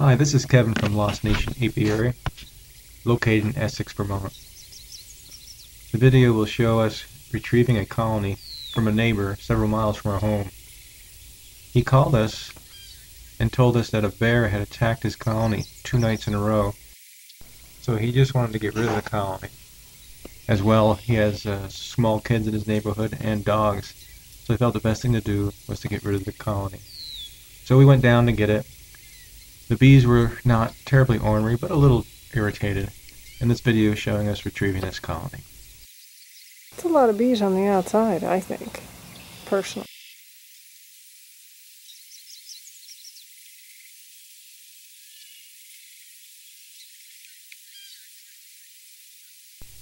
Hi, this is Kevin from Lost Nation Apiary, located in Essex, Vermont. The video will show us retrieving a colony from a neighbor several miles from our home. He called us and told us that a bear had attacked his colony 2 nights in a row, so he just wanted to get rid of the colony. As well, he has small kids in his neighborhood and dogs, so he felt the best thing to do was to get rid of the colony. So we went down to get it. The bees were not terribly ornery, but a little irritated, and this video is showing us retrieving this colony. It's a lot of bees on the outside, I think, personally.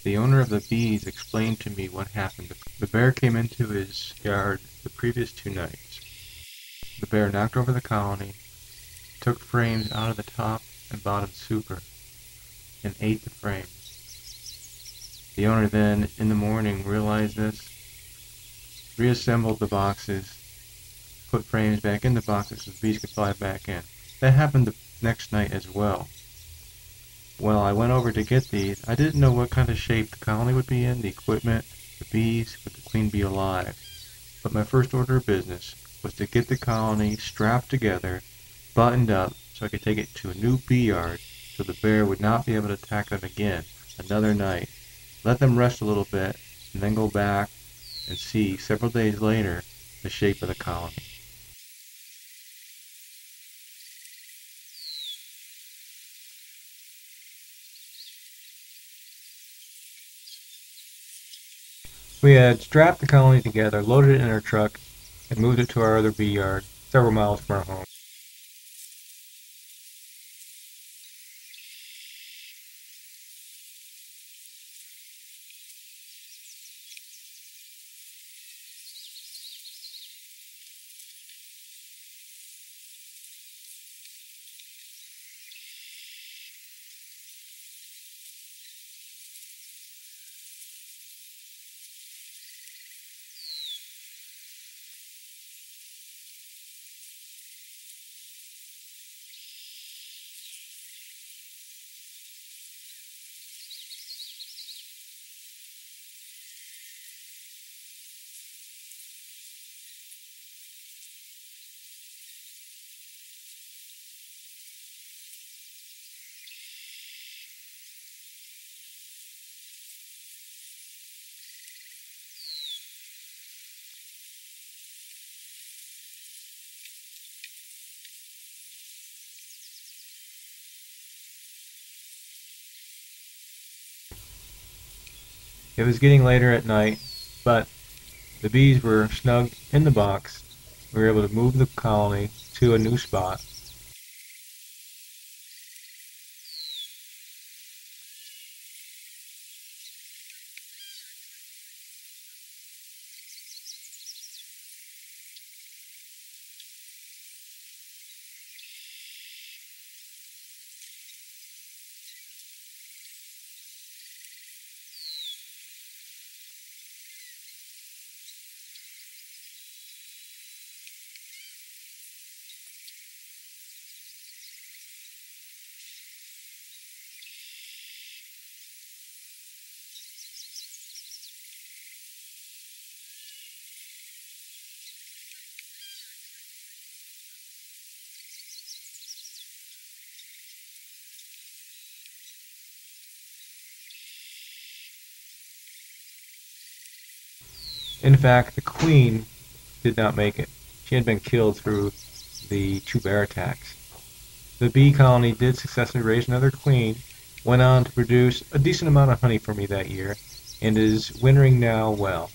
The owner of the bees explained to me what happened. The bear came into his yard the previous 2 nights. The bear knocked over the colony, took frames out of the top and bottom super, and ate the frames. The owner then, in the morning, realized this, reassembled the boxes, put frames back in the boxes so the bees could fly back in. That happened the next night as well. Well, I went over to get these. I didn't know what kind of shape the colony would be in, the equipment, the bees, would the queen be alive. But my first order of business was to get the colony strapped together, buttoned up, so I could take it to a new bee yard so the bear would not be able to attack them again another night. Let them rest a little bit, and then go back and see, several days later, the shape of the colony. We had strapped the colony together, loaded it in our truck, and moved it to our other bee yard, several miles from our home. It was getting later at night, but the bees were snug in the box. We were able to move the colony to a new spot. In fact, the queen did not make it. She had been killed through the 2 bear attacks. The bee colony did successfully raise another queen, went on to produce a decent amount of honey for me that year, and is wintering now well.